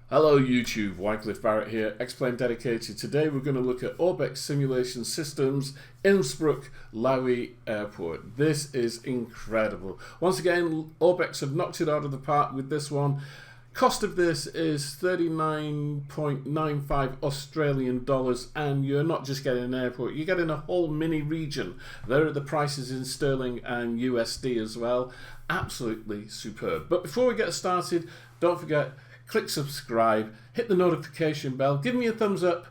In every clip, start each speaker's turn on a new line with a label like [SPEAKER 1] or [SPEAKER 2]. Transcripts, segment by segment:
[SPEAKER 1] Hello YouTube, Wycliffe Barrett here, Xplane dedicated. Today we're going to look at Orbx simulation systems, Innsbruck, LOWI airport. This is incredible. Once again, Orbx have knocked it out of the park with this one. Cost of this is 39.95 Australian dollars, and you're not just getting an airport, you're getting a whole mini region. There are the prices in sterling and USD as well. Absolutely superb. But before we get started, don't forget, click subscribe, hit the notification bell, give me a thumbs up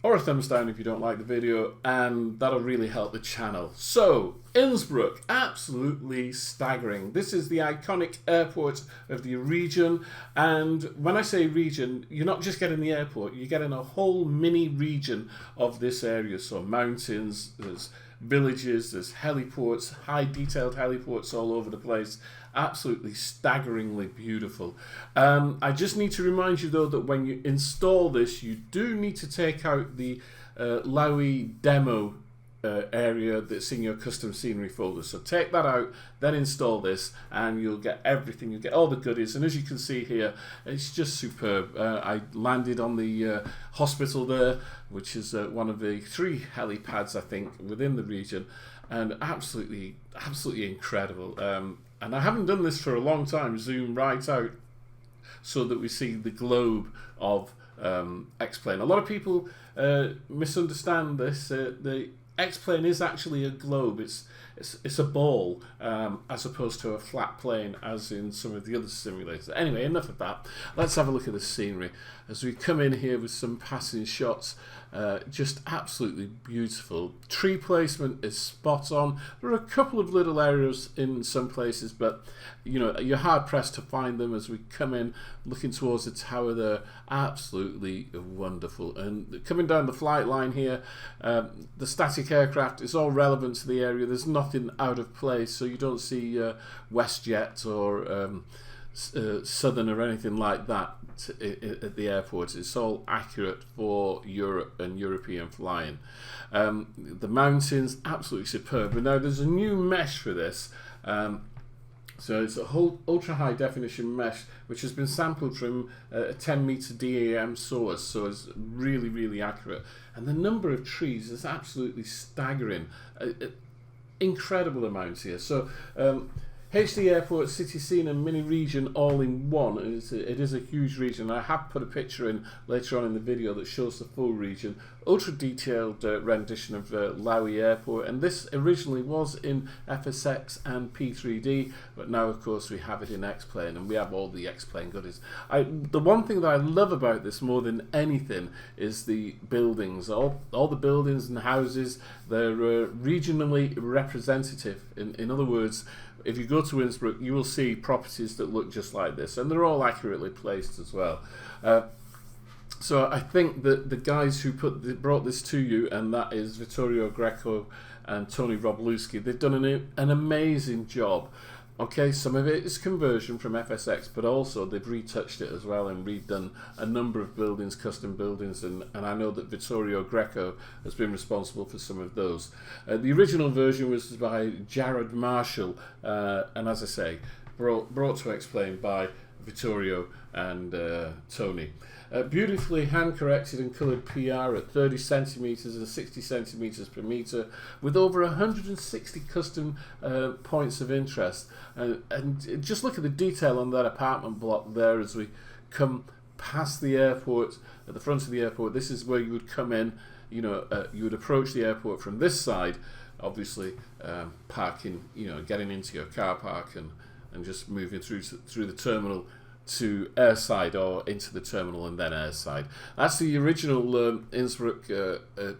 [SPEAKER 1] or a thumbs down if you don't like the video, and that'll really help the channel. So, Innsbruck, absolutely staggering. This is the iconic airport of the region, and when I say region, you're not just getting the airport, you're getting a whole mini region of this area. So mountains, there's villages, there's heliports, high detailed heliports all over the place. Absolutely staggeringly beautiful. I just need to remind you though that when you install this, you do need to take out the LOWI demo area that's in your custom scenery folder. So take that out, then install this, and you'll get everything. You'll get all the goodies, and as you can see here, it's just superb. I landed on the hospital there, which is one of the 3 helipads I think within the region, and absolutely incredible. And I haven't done this for a long time. Zoom right out so that we see the globe of Xplane. A lot of people misunderstand this. The Xplane is actually a globe. It's a ball as opposed to a flat plane as in some of the other simulators. Anyway, enough of that. Let's have a look at the scenery as we come in here with some passing shots. Just absolutely beautiful. Tree placement is spot on. There are a couple of little areas in some places, but you know, you're hard pressed to find them as we come in looking towards the tower there. Absolutely wonderful. And coming down the flight line here, the static aircraft is all relevant to the area. There's nothing out of place, so you don't see WestJet or Southern or anything like that at the airport. It's all accurate for Europe and European flying. The mountains, absolutely superb. And now there's a new mesh for this. So it's a whole ultra high definition mesh which has been sampled from a 10 meter DAM source, so it's really accurate. And the number of trees is absolutely staggering. Incredible amounts here. So HD Airport, City Scene and Mini Region all in one. It is a huge region. I have put a picture in later on in the video that shows the full region. Ultra detailed rendition of LOWI Airport, and this originally was in FSX and P3D, but now of course we have it in Xplane, and we have all the Xplane goodies. The one thing that I love about this more than anything is the buildings. All the buildings and houses, they're regionally representative. In other words, if you go to Innsbruck, you will see properties that look just like this, and they're all accurately placed as well. So I think that the guys who brought this to you, and that is Vittorio Greco and Tony Roblewski, they've done an amazing job. Okay, some of it is conversion from FSX, but also they've retouched it as well and redone a number of buildings, custom buildings, and I know that Vittorio Greco has been responsible for some of those. The original version was by Jared Marshall, and as I say, brought to Xplane by Vittorio and Tony. Beautifully hand-corrected and coloured PR at 30 centimetres and 60 centimetres per metre, with over 160 custom points of interest. And just look at the detail on that apartment block there as we come past the airport, at the front of the airport. This is where you would come in, you know, you would approach the airport from this side, obviously parking, you know, getting into your car park and just moving through the terminal to airside, or into the terminal and then airside. That's the original Innsbruck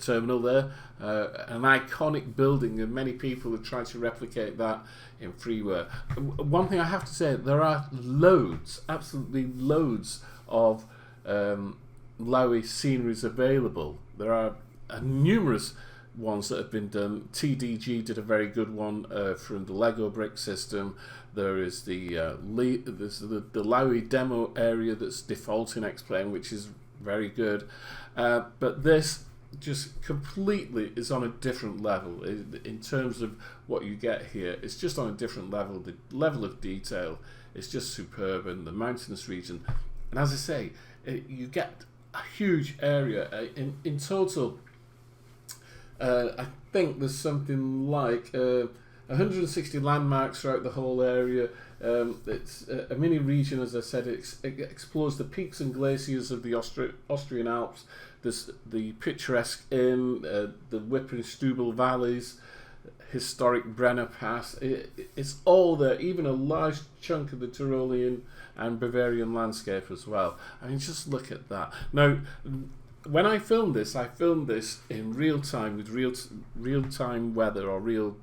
[SPEAKER 1] terminal there, an iconic building, and many people have tried to replicate that in freeware. One thing I have to say, there are loads, absolutely loads of LOWI sceneries available. There are numerous ones that have been done. TDG did a very good one from the Lego brick system. There is the LOWI demo area that's default in Xplane, which is very good. But this just completely is on a different level in terms of what you get here. It's just on a different level. The level of detail is just superb, and the mountainous region. And as I say, you get a huge area. In total, I think there's something like 160 landmarks throughout the whole area. It's a mini region, as I said. It explores the peaks and glaciers of the Austrian Alps. There's the picturesque Inn, the Wippenstubel valleys, historic Brenner Pass. It's all there, even a large chunk of the Tyrolean and Bavarian landscape as well. I mean, just look at that. Now, when I filmed this in real time with real time weather, or real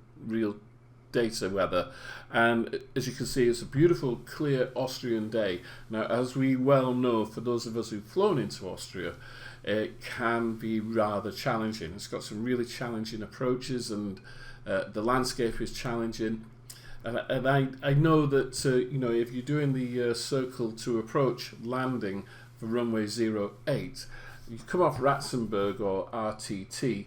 [SPEAKER 1] data weather, and as you can see, it's a beautiful, clear Austrian day. Now, as we well know, for those of us who've flown into Austria, it can be rather challenging. It's got some really challenging approaches, and the landscape is challenging. And I know that you know, if you're doing the circle to approach landing for runway 08, you come off Ratzenberg or RTT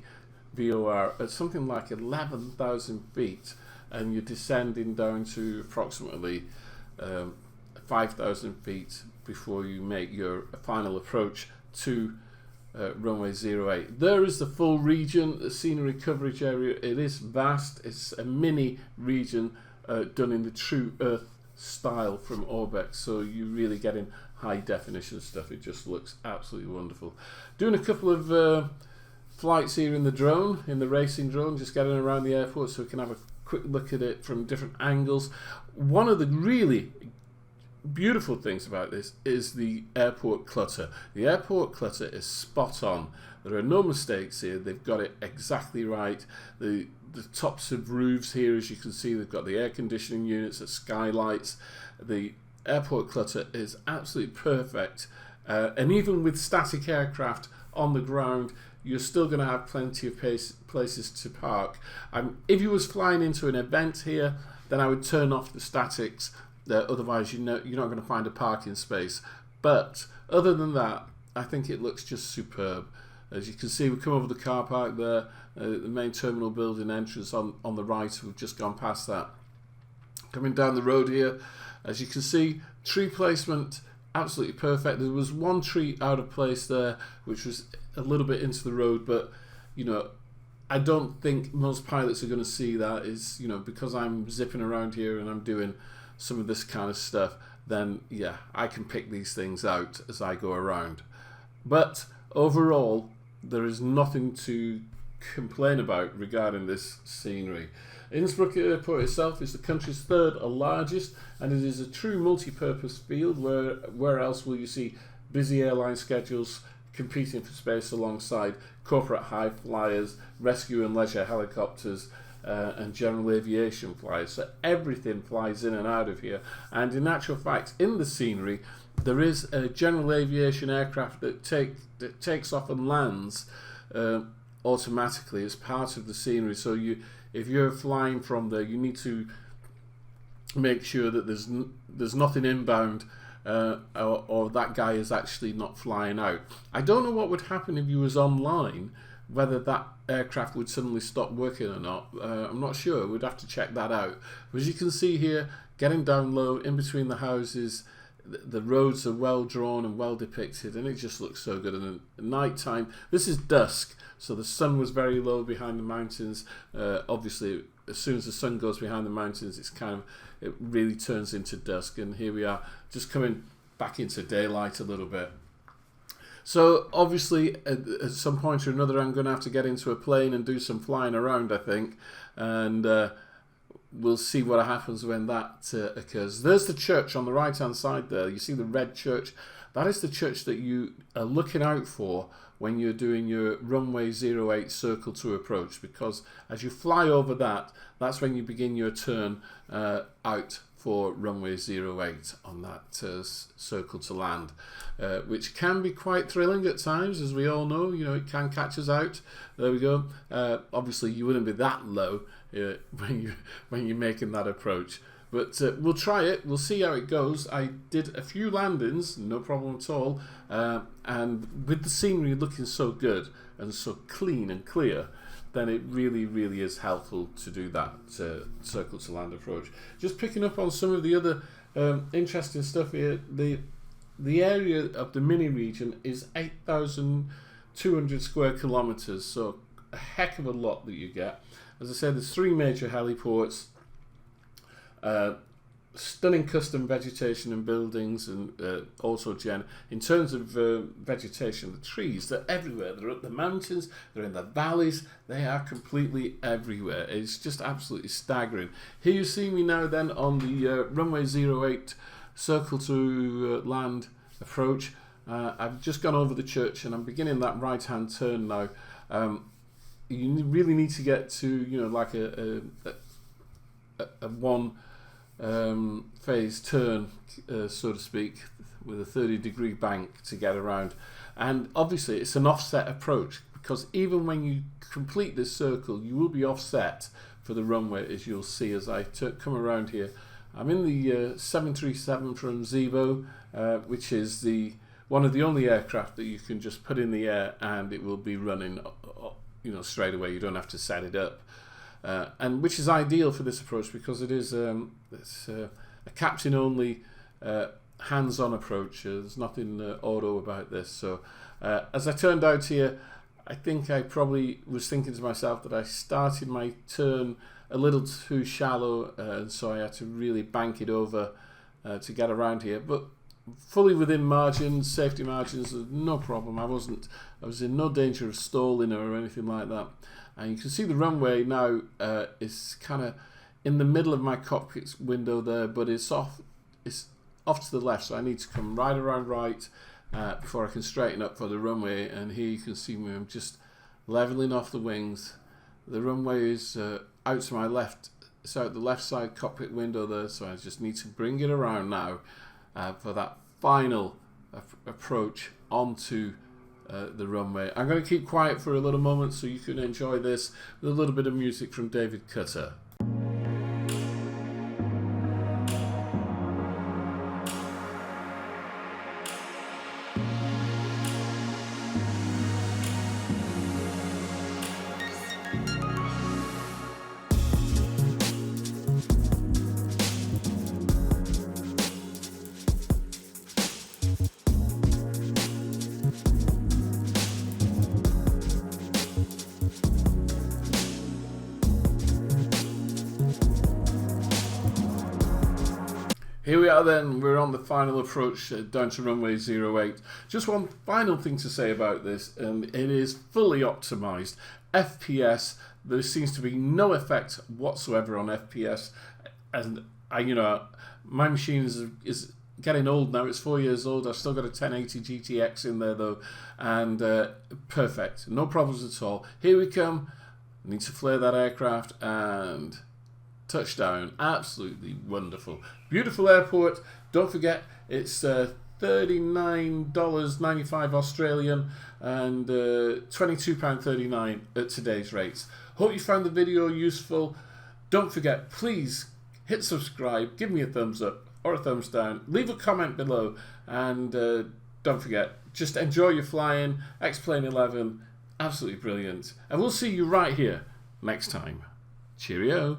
[SPEAKER 1] VOR at something like 11,000 feet, and you're descending down to approximately 5,000 feet before you make your final approach to runway 08. There is the full region, the scenery coverage area. It is vast. It's a mini region done in the true Earth style from Orbx, so you're really getting high definition stuff. It just looks absolutely wonderful. Doing a couple of flights here in the drone, in the racing drone, just getting around the airport so we can have a quick look at it from different angles. One of the really beautiful things about this is the airport clutter. The airport clutter is spot on. There are no mistakes here. They've got it exactly right. The tops of roofs here, as you can see, they've got the air conditioning units, the skylights. The airport clutter is absolutely perfect. And even with static aircraft on the ground, you're still going to have plenty of places to park. If you was flying into an event here, then I would turn off the statics. Otherwise, you're not going to find a parking space. But other than that, I think it looks just superb. As you can see, we come over the car park there, the main terminal building entrance on the right. We've just gone past that. Coming down the road here, as you can see, tree placement absolutely perfect. There was one tree out of place there, which was a little bit into the road, but you know, I don't think most pilots are going to see that. Is, you know, because I'm zipping around here and I'm doing some of this kind of stuff, then yeah, I can pick these things out as I go around. But overall, there is nothing to complain about regarding this scenery. Innsbruck Airport itself is the country's third largest, and it is a true multi-purpose field. Where else will you see busy airline schedules competing for space alongside corporate high flyers, rescue and leisure helicopters, and general aviation flyers? So everything flies in and out of here. And in actual fact, in the scenery, there is a general aviation aircraft that takes off and lands automatically as part of the scenery. So if you're flying from there, you need to make sure that there's nothing inbound, or that guy is actually not flying out. I don't know what would happen if you was online, whether that aircraft would suddenly stop working or not. I'm not sure. We'd have to check that out. But as you can see here, getting down low in between the houses, the roads are well drawn and well depicted, and it just looks so good. And at night time, this is dusk, so the sun was very low behind the mountains. Obviously, as soon as the sun goes behind the mountains, it really turns into dusk. And here we are, just coming back into daylight a little bit. So obviously, at some point or another, I'm going to have to get into a plane and do some flying around, I think, and we'll see what happens when that occurs. There's the church on the right hand side there. You see the red church? That is the church that you are looking out for when you're doing your runway 08 circle to approach, because as you fly over that, that's when you begin your turn out for runway 08 on that circle to land, which can be quite thrilling at times, as we all know. You know, it can catch us out. There we go. Obviously, you wouldn't be that low when you're making that approach, but we'll try it. We'll see how it goes. I did a few landings, no problem at all, and with the scenery looking so good and so clean and clear, then it really, really is helpful to do that circle to land approach. Just picking up on some of the other interesting stuff here. the area of the mini region is 8,200 square kilometers, so a heck of a lot that you get. As I said, there's 3 major heliports, stunning custom vegetation and buildings, and also, Jen, in terms of vegetation, the trees, they're everywhere. They're up the mountains, they're in the valleys, they are completely everywhere. It's just absolutely staggering. Here you see me now then on the runway 08 circle to land approach. I've just gone over the church and I'm beginning that right hand turn now. You really need to get to, you know, like a one phase turn, so to speak, with a 30-degree bank to get around. And obviously it's an offset approach, because even when you complete this circle you will be offset for the runway, as you'll see as I come around here. I'm in the 737 from Zibo, which is one of the only aircraft that you can just put in the air and it will be running, you know, straight away. You don't have to set it up. And which is ideal for this approach, because it is it's a captain-only hands-on approach. There's nothing auto about this. So as I turned out here, I think I probably was thinking to myself that I started my turn a little too shallow, and so I had to really bank it over to get around here. But fully within margins, safety margins, no problem. I was in no danger of stalling or anything like that. And you can see the runway now is kind of in the middle of my cockpit window there, but it's off to the left, so I need to come right around right before I can straighten up for the runway. And here you can see me, I'm just leveling off the wings. The runway is out to my left, it's out the left side cockpit window there, so I just need to bring it around now for that final approach onto the runway. I'm going to keep quiet for a little moment so you can enjoy this with a little bit of music from David Cutter. Here we are then, we're on the final approach down to runway 08. Just one final thing to say about this, it is fully optimized. FPS, there seems to be no effect whatsoever on FPS, and my machine is getting old now, it's 4 years old. I've still got a 1080 GTX in there though, and perfect, no problems at all. Here we come, I need to flare that aircraft and touchdown. Absolutely wonderful, beautiful airport. Don't forget, it's $39.95 Australian and £22.39 at today's rates. Hope you found the video useful. Don't forget, please hit subscribe, give me a thumbs up or a thumbs down, leave a comment below, and don't forget, just enjoy your flying. Xplane 11, absolutely brilliant, and we'll see you right here next time. Cheerio.